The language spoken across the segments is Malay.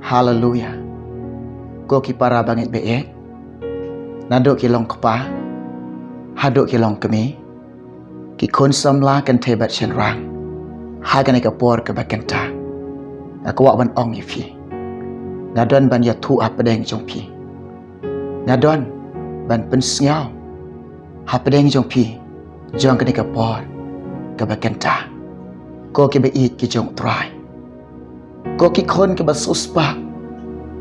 Hallelujah. Ko ki para bangit beek. Naduk ki long kepa. Haduk ki long kemi. Ki kon samla kan tebat chen rang. Hagan ka por ka bakenta. Aku wak ban ong ifi. Ngadon ban ya tu apedeng jong pi. Ngadon ban pensngau. Hapedeng jong pi. Jong ka ka por ka bakenta. Ko ki beik ki jong try. Ko ki kon ka basuspa.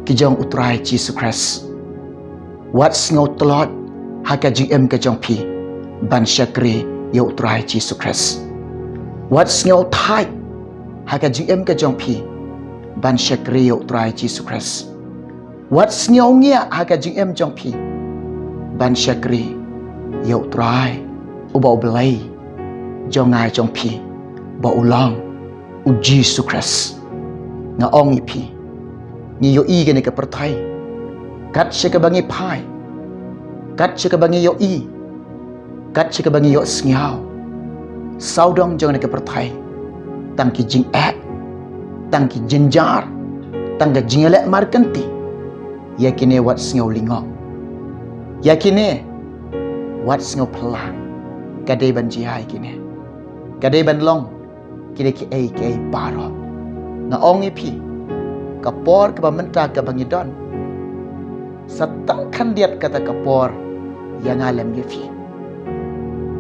Ki jong utrai Jesus Christ. Wat ngau telot haka GM ka jong pi. Ban syakri ya utrai Jesus Christ. Wat ngau thai haka GM ka jong pi. Ban syakri ya utrai Jesus Christ. Wat ngau ngia haka GM jong pi. Ban syakri ya utrai ubau belai jong ngai jong pi. Ba ulang u Jesus Christ. Nga ong ipi. Ni yo i gani ka pertai. Kat siya ka bangi pai. Kat siya ka bangi yo i. Kat siya ka bangi yo sngiao. Saudong jangan ka pertai. Tang ki jing ek. Tang ki jinjar. Tang ka jingalek markanti. Yakine wat sngiao lingok. Yakine wat sngiao pelang. Kadai ban jihai kine. Kadai ban long. Kine ki ei parot. Nga ong ipi. Kapor ke bamenta ke bangidon. Setangkan diat kata kapor yang alam yefi.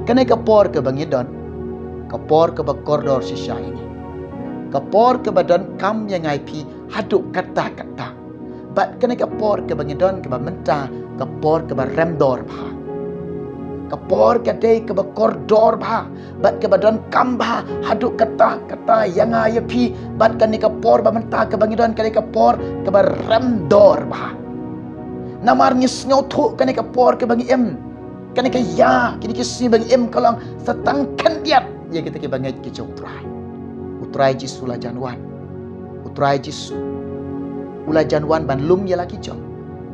Kena kapor ke bangidon. Kapor ke bakordor sisa ini. Kapor ke badan kam yang ipi haduk kata-kata. Bat kena kapor ke bangidon ke bamenta. Kapor ke baremdor bah. Kapor ke day ke bakordor bah. Bat ke badan kam bah. Haduk kata-kata yang ayapi. Bat kani kapor bamenta ke bangidon kani kapor ke baremdor bah. Namar ngisngau tu kani kapor ke bangi em. Kani ke ya. Kini kisi bangi em kalang setangkan diat. Ya kita ke bangi kicau utrai. Utrai jisu la januan. Utrai jisu. Ula januan ban lum ya laki jong.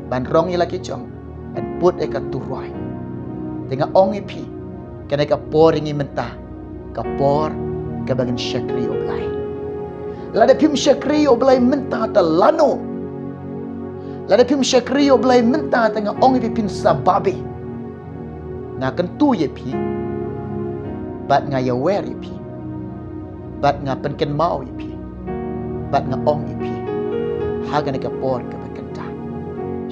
Ban rong ya laki jong. Ban put eka turuai. Tengah ong ipi. Kani kapor ingi mentah. Kapor ke bangin syakri oblai. Lada pim syakri oblai mentah talano. Lada pim syakri oblai mentah tengah ong ipi pin sababi. Nga kentu ye pi. Bat nga ya wer ye pi. Bat nga penken mau ye pi. Bat nga ong ye pi. Haga ni kapor ke bakenta.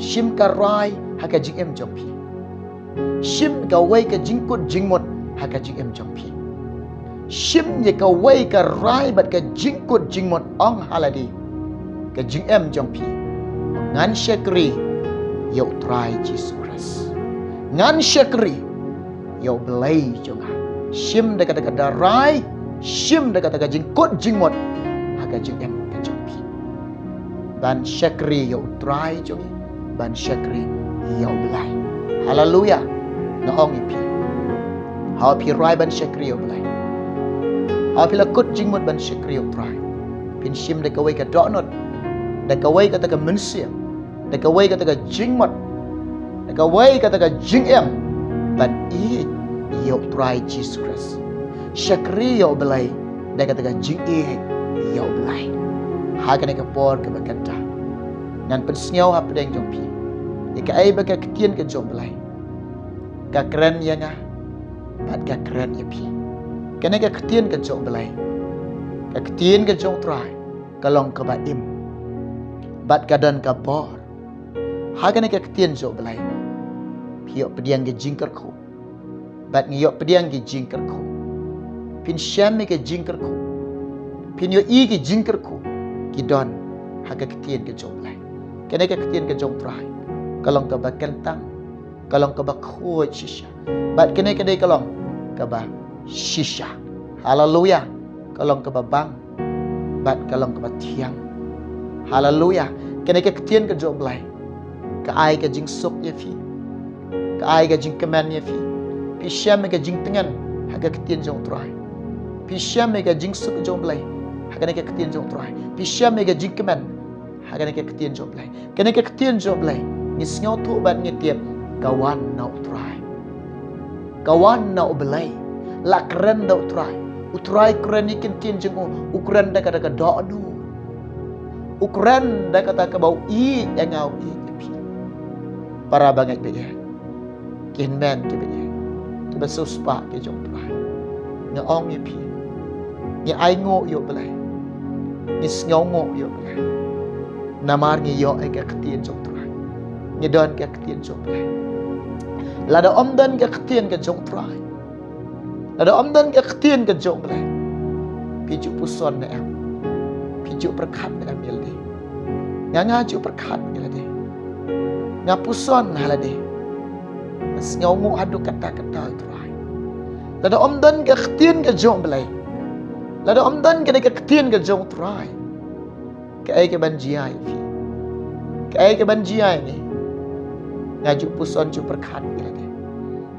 Shim karai haga jingem jong pi. Shim gawai ke jingkut jingmut haga jingem jong pi. Shim ye gawai ke rai bat ke jingkut jingmut ong haladi. Ke jingem jong pi. Ngan syakri ya utrai Jesus Christ. Ngan syakri ya belai jonga. Shim dekat-dekat darai. Shim dekat-dekat jingkut jingmut haga jingem ke jong pi. Ban syakri ya utrai jongi. Ban syakri ya belai. Haleluya. Naong ipi. Hau pi rai ban syakri ya belai. Hau pi lakut jingmut ban syakri ya utrai. Pin shim dekat wai ke donut. Dekat wai kata ke mensia. Dekat wai kata ke jingmut. Dekat wai kata ke jingem. Ban i ya utrai Jesus Christ. Syakri ya belai. Dekat kata ke jing ya belai. Hakan ke por ke bakanta. Ngan pensngau hap deng jompi. Ika ai baka ketien ke jom belai. Ka keren ya nga. Bat ka keren ya pi. Kena ka ketien ke jom belai. Ka ketien ke jom try. Kalong ka baim. Bat ka dan ka por. Hakan ka ketien jom belai. Piyok pediang ke jingker ku. Bat ngiyok pediang ke jingker ku. Pin syam ke jingker ku. Pin yo i ke jingker ku. Kidon haga ketien ke jom belai. Kena ka ketien ke jom try. Kalong ka bakentang. Kalong ka bakhuat shisha. Bat kena ka day kalong ka ba shisha. Hallelujah. Kalong ka babang. Bat kalong ka batiang. Hallelujah. Kena ka ketien ke jom belai. Ka ai ka jing sup ye fi. Ka ai ka jing keman ye fi. Pi syam ka jing tengan haga ketien jom try. Pi syam ka jing sup jom belai. Haga ka ketien jom try. Pi syam ka jing keman haga ka ketien jom belai. Kena ka ketien jom belai. Ngisngau tu bat ngetiap kawan na utrai. Kawan na ubelai. La keren da utrai. utrai ukuran ni kentin jengu ukuran dah kata doa nu ukuran dah kata ke bau i engau i pi para bangai be kin men ke be ke besus pa ke jong prai nga ong i pi ni ai ngo yo belai ni sngo ngo yo belai namar ni yo ai ke ketien jong trai ni don ke ketien jong belai lada om dan ke ketien ke jong trai lada om dan ke ketien ke jong belai piju puson na em piju perkat na em yelde nga ju perkat yelde nga puson halade sngo ngo adu kata-kata trai lada om dan ke ketien ke jong belai lada om dan ke ketien ke jong trai ke ai ke banjiai fi ke ai ke banjiai ni ngaju puson ju perkat yelde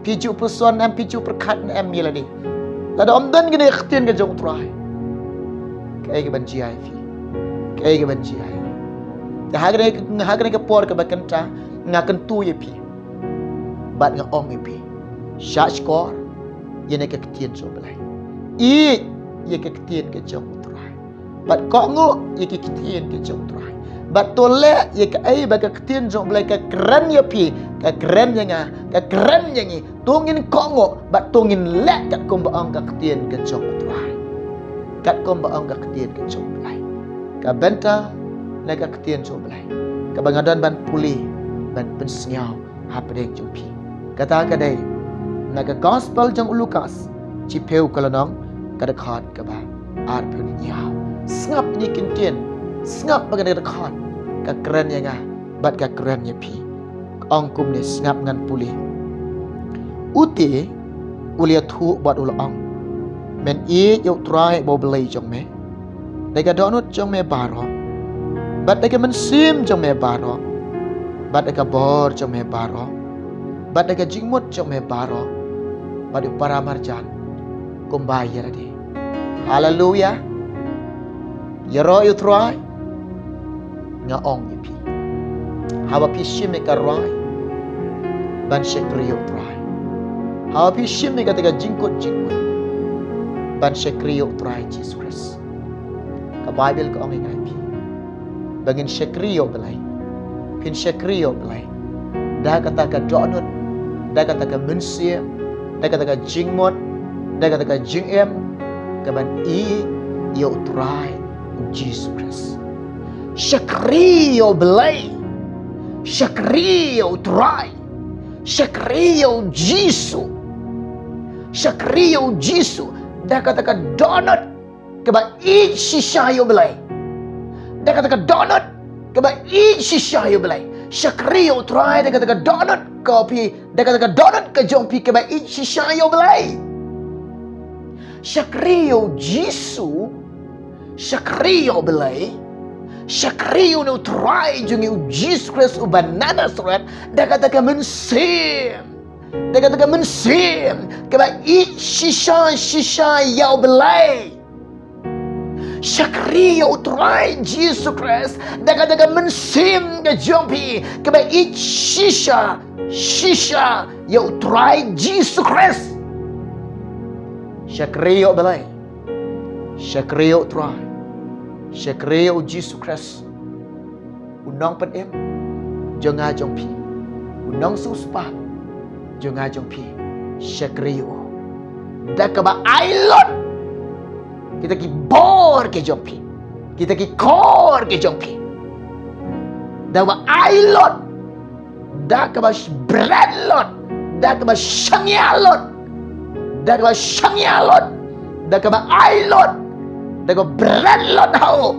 piju puson am piju perkat na em yelde lada om dan ke ketien ke jong trai ke ai ke banjiai fi ke ai ke banjiai ta hagre ke por ke bakanta ngakan tu ye pi bat nga ong ye pi sha skor ye ne ke ketien so belai i ye ke ketien ke jong trai bat ko ngo ye ke ketien ke jong trai bat tole ye ke ai ba ke ketien jong belai ke keren ye pi ke keren ye nga ke keren ye ngi tungin ko ngo bat tungin le kat kom ba ong ke ketien ke jong trai kat kom ba ong ke ketien ke jong belai ka benta na ke ketien so belai ka bangadan ban puli ban pensnyau hapdeng jong pi kata kadai na ke gospel jong Lukas chi peu kalanong kada khat ka ba ar pun nyau snap ni kintien snap bagan kada khat ka keren ya nga bat ka keren ya pi ong kum ni snap ngan puli uti ulia thu bat ul ong men i yo try bo belai jong me dai ka donut jong me baro bat dai ka men sim jong me baro bat dai ka bor jong me baro bat dai ka jingmut jong me baro bat di para marjan kumbayar di haleluya yaro you try nga ong pi hawa pi shime ka rai ban shekriyo try hawa pi shime ka tiga jingkot ban shekriyo try Jesus Christ ka Bible ka ong ngai pi bangin shekriyo belai pin shekriyo belai da kata ka donut da kata ka mensia da kata ka jingmot da kata ka jingem ka ban i yo try Jesus Christ shekriyo belai shekriyo try shekriyo Jesus shekriyo Jesus da kata ka donut ka ban i shishayo belai da kata ka donut ka ban i shishayo belai shakriyo try da kata ka donut kopi da kata ka donut ka jompi ka ba i shishayo belai shakriyo jisu shakriyo belai shakriyo no try jungi Jesus Christ u banana srat da kata ka mensim da kata ka mensim ka ba i shisha yao belai shakriyo try Jesus Christ daga mensim ke jompi ke ba eat shisha yo try Jesus Christ shakriyo belai shakriyo try shakriyo Jesus Christ unang pen em jonga jompi unang suspa jonga jompi shakriyo daga ba ailot kita ki bor ke jompi kita ki kor ke jompi dawa ailot da ka ba breadlot da ka ba shangyalot da ka ba shangyalot da ka ba ailot da ka breadlot hao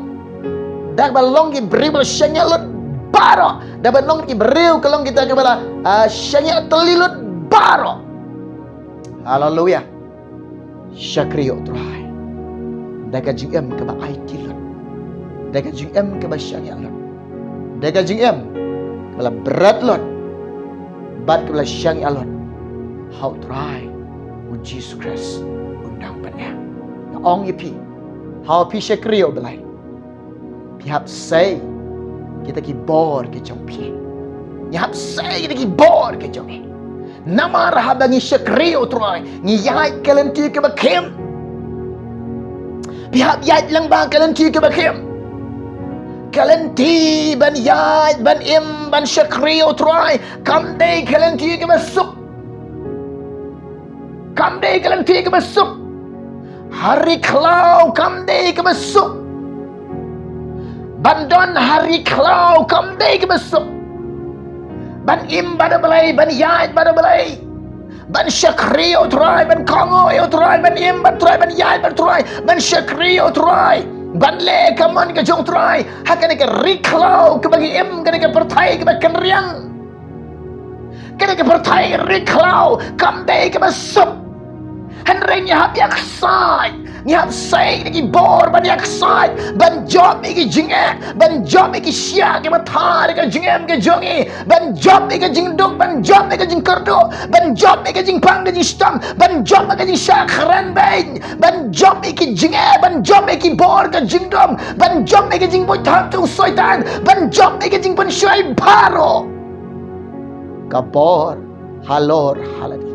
da ka ba longi bribel shangyalot baro da ba longi briu kalong kita ka bala shangyat telilot baro haleluya shakriyo try daga GM ke ba IT lot daga GM ke ba syariah lot daga GM bala berat lot bat ke bala syariah lot how try with Jesus Christ undang panya ong ipi how pi syakriyo belai pihak say kita ki bor ke jompi pihak say kita ki bor ke jompi nama rahabangi syakriyo try ngiyai kalenti ke ba kem Pihak yat lang ba kalanti ke bakim. Kalanti ban yat ban im ban syakri utrai. Kamdai kalanti ke masuk. Kamdai kalanti ke masuk. Hari kelau kamdai ke masuk. Bandon hari kelau kamdai ke masuk. Ban im bada belai, ban yat bada belai. Ban syakri utrai, ban kongo utrai, ban im ban trai, ban yat ban trai, ban syakri utrai, ban le kaman ke jong trai. Hakan ke riklau ke bagi im ke pertai ke bakan riang. Ke pertai riklau kamdai ke masuk. Henrenya hab yak sai, ni hab sai lagi bor ban yak sai, ban job iki jinge, ban job iki syak ke matar ke jingem ke jongi, ban job iki jingduk, ban job iki jing kerdo, ban job iki jing pang ke jing stam, ban job iki jing syakran bain, ban job iki jinge, ban job iki bor ke jingdom, ban job iki jing boy tantung soitan, ban job iki jing pun syai baro. Kabor halor haladi.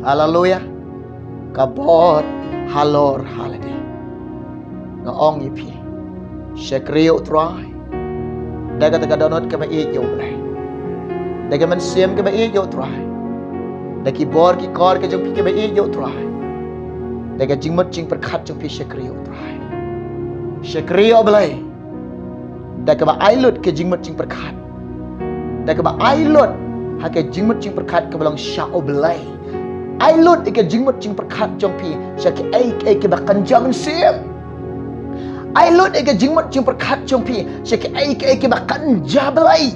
Hallelujah. Kabor halor haladi. Ngaong ipi. Syakriyo utrai. Daga taga donot ka maiit yaw blay. Daga man siyam ka maiit yaw utrai. Daki bor ki kor ka jong pi ka maiit yaw utrai. Daga jingmot jing perkat jong pi syakriyo utrai. Syakriyo blay. Daga ba ailut ka jingmot jing perkat. Daga ba ailut haka jingmot jing perkat ka balang syao blay. Ailut ika jingmut jing perkat jong pi syaki ai ke bakan jaman sim. Ailut ika jingmut jing perkat jong pi syaki ai ke bakan jablai.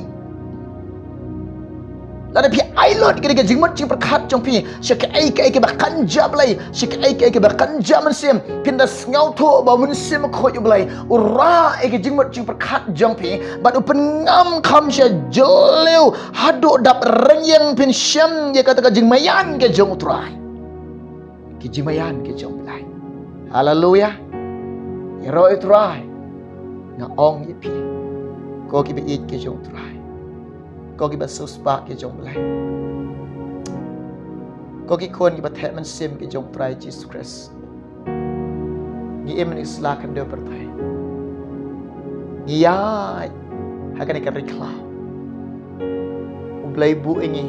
Lada pi ailut ika jingmut jing perkat jong pi syaki ai ke bakan jablai, syaki ai ke bakan jaman sim. Pinda ngau tu ba mun sim ko yublai. Ura ika jingmut jing perkat jong pi bat upen ngam kam sya joleu hado dap renyeng pin syam ya kata ka jing mayan ke jong utrai. Ki jing mayan ke jong blai. Hallelujah. Iro utrai. Nga ong yipi. Ko ki be it ke jong utrai. Ko ki ba suspa ke jong blai. Ko ki kon ki ba the man sim ke jong utrai Jesus Christ. Ni emen islah kan do pertai. Ni ya hakan ikan riklau. Ublay bu ingi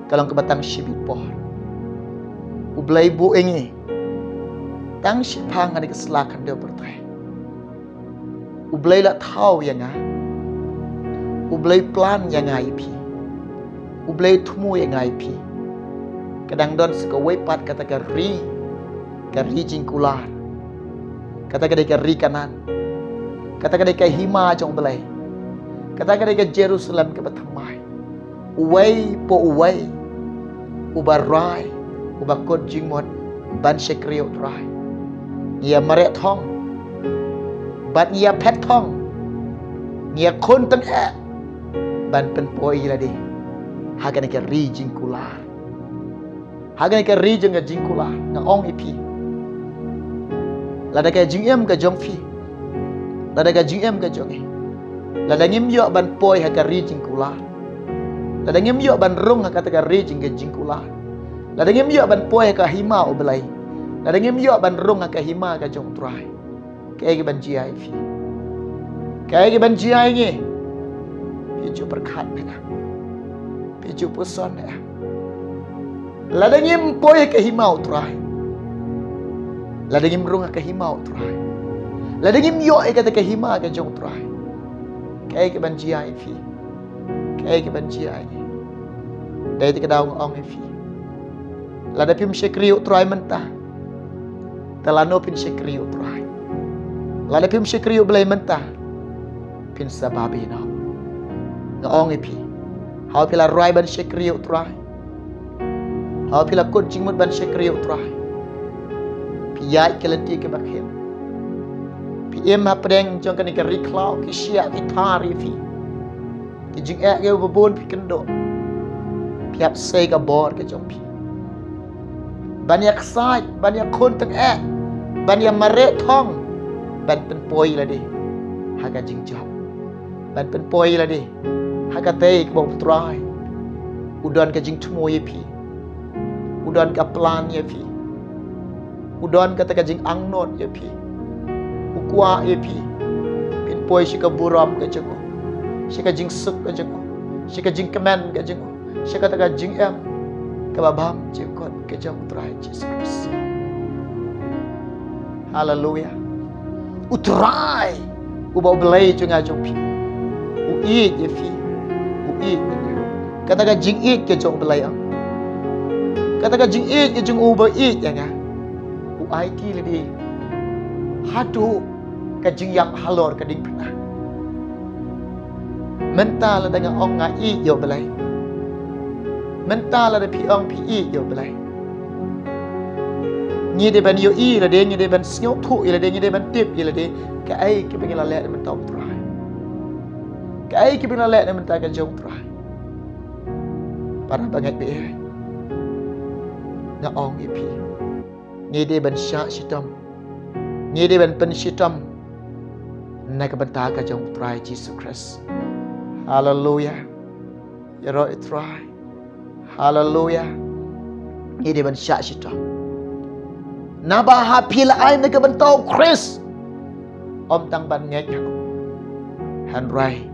kalong kebatang sibit pohon. Ublay bu ingi tang sipang ada keselakan dia bertai. Ublay lah tahu yang ngah. Ublay plan yang ngah ipi. Ublay tumu yang ngah ipi. Kadang don sekawai pat kata kari jingkular. Kata kari kanan. Kata kari hima jong belai. Kata kari Jerusalem ke batamai. Uway po uway. Ubarai. Ubakod jingmot. Ban syakriyo trai. Ia meret thong. Ban ia pet thong. Ia kon teng ban penpoi ladi. Hagan ke ri jingkular. Hagan ke ri jeng jingkular. Nga ong ipi. Lada ke jingem ke jong fi. Lada ke jingem ke jongi. Lada ngim yo ban poi haka ri jingkular. Lada ngim yo ban rung haka taka ri jing jingkular. Lada ngim yo ban poi haka hima obelai. Lada ngim yo ban rung haka hima ka jong trai. Kaya ke ban jiai fi. Kaya ke ban jiai ngi. Piju berkat na. Piju puson na. Lada ngim poi haka hima trai. Lada ngim rung haka hima trai. Lada ngim yo haka taka hima ka jong trai. Kaya ke ban jiai fi. Kaya ke ban jiai ngi. Dai tika daw ngong fi. Lada pim syakriyo trai mentah. Talano pin syakriyo trai. Lada pim syakriyo belai mentah. Pin sababi na. Ngong fi. Hau pila rai ban syakriyo trai. Hau pila kod jingmut ban syakriyo trai. Piyai kelenti ke bakhim. PM ha pedeng jong kan ke riklau ki syak ki tari fi. Ki jing ek ge babon pi kendo. Piap sei ka bor ke jong pi. Banyak sai, banyak kon teng ek. Banyak mare thong. Ban pen poi la di. Haga jing job. Ban pen poi la di. Haga tei ke bong trai. Udon ke jing tumo ye pi. Udon ka plan ye pi. Udon kata ka jing angnot ya pi. Ukwa ya pi. Pin poi shi ka buram ka jengo. Shi ka jing suk ka jengo. Shi ka jing kemen ka jengo. Shi kata ka jing em. Ka babam jengkot ka jong utrai Jesus Christ. Hallelujah. Utrai. Ubau belai junga jong pi. Uit ya pi. Uit. Kata ka jing it ka jong belai ang. Kata ka jing it ka jong ubau it ya nga. Ai ki le di hatu ka jing yang halor ka ding pernah mental dengan ong nga i yo belai mental ada pi ong pi i yo belai ni de ban yo i la de ni de ban snyo thu i la de ni de ban tip i la de ka ai ki bang la le men tau trai ka ai ki bang la le men ta ka jong trai para bangai be nga ong i pi ni dia ban syak sitam ni dia ban pen sitam na ka banta ka jong try Jesus Christ. Hallelujah. Ya ro try. Hallelujah. Ni dia ban syak sitam na ba ha pil ai na ka bantau Christ om tang ban ngek han rai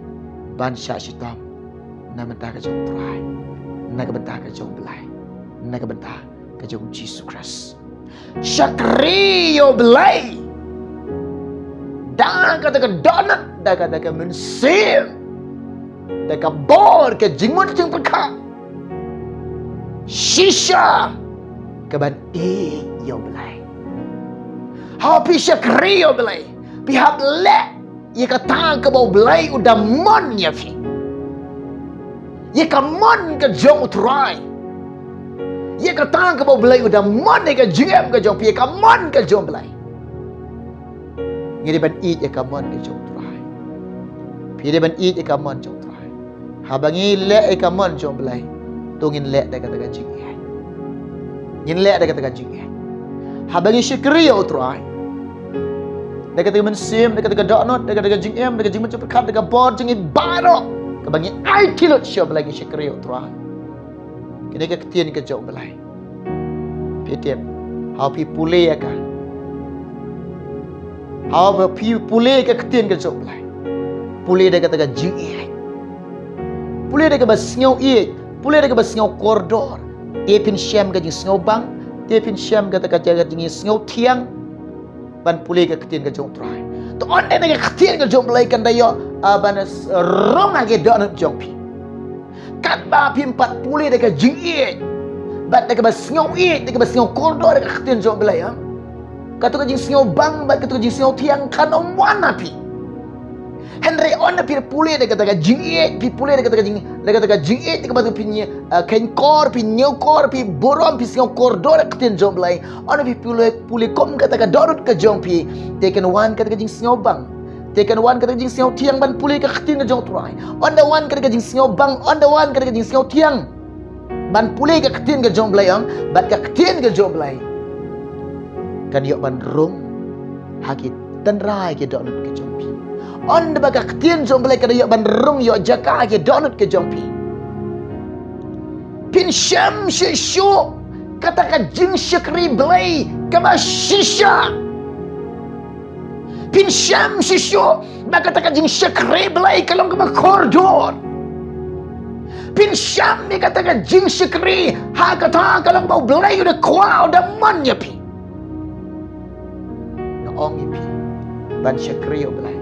ban syak sitam na banta ka jong try na ka banta ka jong belai na ka banta ka jong Jesus Christ. Syakriyo belai dah kata ke donat dah kata ke mensim dah ke bor ke jingmut jing peka shisha ke ban yo belai hapi syakriyo belai pihak le ye kata ke bau belai udah mon ya fi ye ka mon ke jong utrai ye kata ke bau belai udah mon ke jingem ke jong pi ka mon ke jong belai ngiri ban eat ye ka mon ke jong trai pi de ban eat ye ka mon jong trai habangi le ye ka mon jong belai tungin le da kata ka jing ye ngin le da kata ka jing ye habangi syukri yo trai da kata men sim da kata ka donot da kata ka jingem da ka jing macam kat da ka bor jing baro ka bangi ai kilot syo belai syukri yo trai kini ke ketien ke jauh belai. Pietiap, hau pi pulih ya kan? Hau pi pulih ke ketien ke jauh belai. Pulih dia kata ke jing iai. Pulih dia ke basngau iai. Pulih dia ke basngau koridor. Dia pin syam ke jing sngau bang. Dia pin syam kata ke jaga jing sngau tiang. Ban pulih ke ketien ke jauh terai. Tu onde dia ke ketien ke jauh belai kan dayo banas rong lagi donat jauh pi. Kat ba pi 40 dekat jing iet bat dekat basngau iet dekat basngau koridor dekat ketien jong belai ha katu ka jing sngau bang bat katu ka jing sngau tiang kan om wana pi Henry on pi pule dekat jing iet pi pule dekat jing iet dekat batu pi kain kor pi nyau kor pi borom pi sngau koridor dekat ketien jong belai on pi pule kom kata ka dorut ka jong pi taken one kata ka jing sngau bang Tekan wan kata jing singau tiang ban pulih ke ketien ke jong turai. On the one kata jing singau bang, on the one kata jing singau tiang ban pulih ke ketien ke jong belai ang, bat ke ketien ke jong belai. Kan yok ban rong hakit dan rai ke donut ke jong pi. On the baga ketien jong belai kada yok ban rong yok jaka ke donut ke jong pi. Pin syam shishu kata ka jing syakri belai kama shisha. Pin syam shishu baka taka jing syakri belai kalau ke koridor. Pin syam ni kata ka jing syakri ha kata kalau bau belai udah kuau udah man ya pi. Na ong pi ban syakri belai.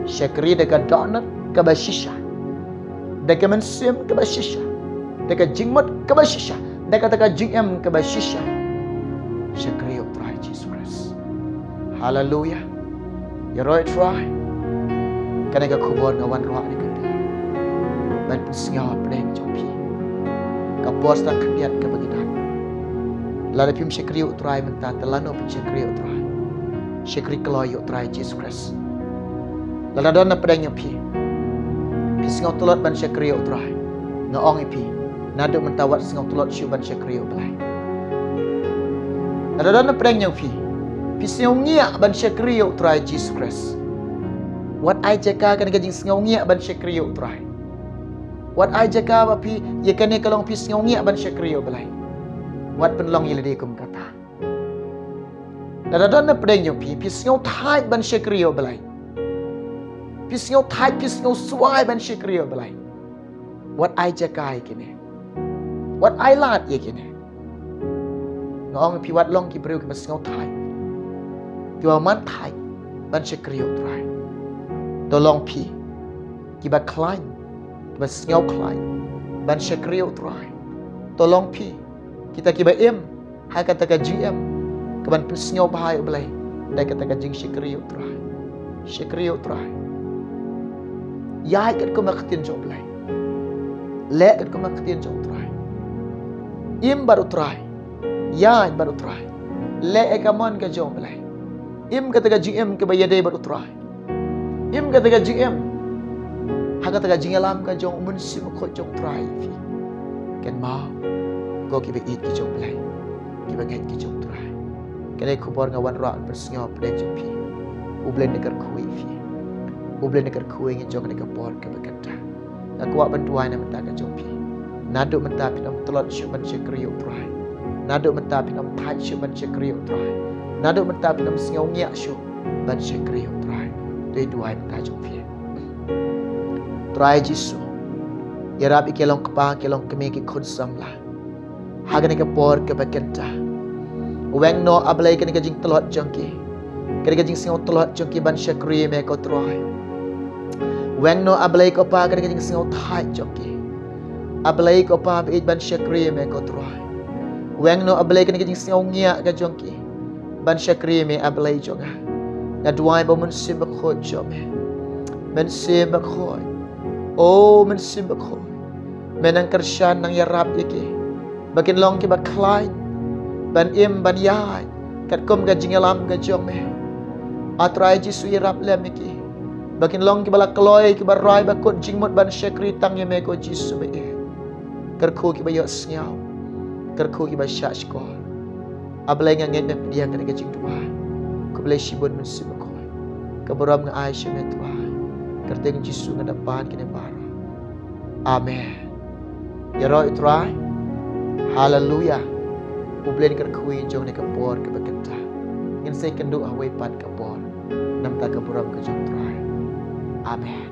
Syakri dekat donat ke basisha. Dekat mensim ke basisha. Dekat jingmut ke basisha. Dekat taka jing em ke basisha. Syakri try Jesus Christ. Hallelujah. Ya roy try. Kan ka kubon ngawan roh ni kan. Ban pusngau pedeng jopi. Ka bos tak keniat ke bagidan. Lada pim syakri try menta telano pim syakri try. Syakri keloy try Jesus Christ. Lada don na pedeng pi. Pisngau tulot ban syakri try. Ngaong pi. Nado mentawat singau tulot syu ban syakri belai. Lada don na pedeng pi. Pisngau ngiak ban syakri try Jesus Christ. Wat ai jaka kan gajing singau ngiak ban syakri try. Wat ai jaka ba pi ye kan kalong pisngau ngiak ban syakri belai. Wat penlong ile de kum kata. Dadadon na pedeng yung pi ngau thai ban shekrio belai. Ngau thai ngau suai ban shekrio belai. What I jagai kini. What I lat ye kini. Ngong pi wat long ki breu ki ngau thai. Tua man thai ban shekrio trai. Tolong pi ki ba climb. Ki ba ngau climb ban shekrio trai. Tolong pi kita ki ba hai kata ka GM keban ngau bahai belai. Dai kata ka jing shekrio trai. Shekrio trai. Yai kat ko maktin jo belai. Le kat ko maktin jo trai. Baru try. Yai baru try. Le ekamon ka jo belai. Kata ka GM ke bayade baru try. Kata ka GM. Ha kata ka jingalam ka jo mun sim ko jo try fi. Ken ma go ki be eat ki jo belai. Ki ba ngai ki jo try. Kene kubor ngawan ra persngau pedeng jo pi. Ublen nekar kui fi. Ublen nekar kui ngi jo ne ka por ke bekata. Aku wak bantuan na menta ka jo pi. Naduk menta pinam telot syuman syekriyo try. Naduk menta pinam thai syuman syekriyo try. Naduk menta pinam ngau ngiak syu ban syekriyo try. Doi duai menta jo pi. Try Jisu. Ya Rab ikelong kepa kelong kemi ki khud samla. Hagane ka por ke bekata. Weng no ablai kene ka jing telot jongki. Kene ka jing ngau telot jongki ban syekriyo me ko try. Weng no ablai ko pa kene ka jing ngau thai jongki. Ablai ko pa be ban syakri me ko try. Weng no ablai kene kijing ngau ngia ka jongki. Ban syakri me ablai jonga. Ngadwai ba mun sim khoi jome. Men sim khoi. Oh men sim khoi. Menang kershan nang ya rab yake. Bakin long ki ba klai. Ban ban yai. Kat kom ka jingalam ka jome. Atrai Jisu ya rab lem iki. Bakin long ki bala kloi ki ba rai ba kot jingmot ban syakri tang ye me ko Jisu be. Kerku ki bayo snyau. Kerku ki ba syak skor. Ablai ngangen na dia kena kecing tua. Ku boleh sibun mensim koi. Keberam ngan Aisyah metua. Kerteng Jisu ngan depan kena bara. Amen. Ya roh itrai. Haleluya. Ublen kerkui jong ne kapor ke bekenta. Ngin sai kendu awai pat kapor. Nam ta keberam ke jong trai. Amen.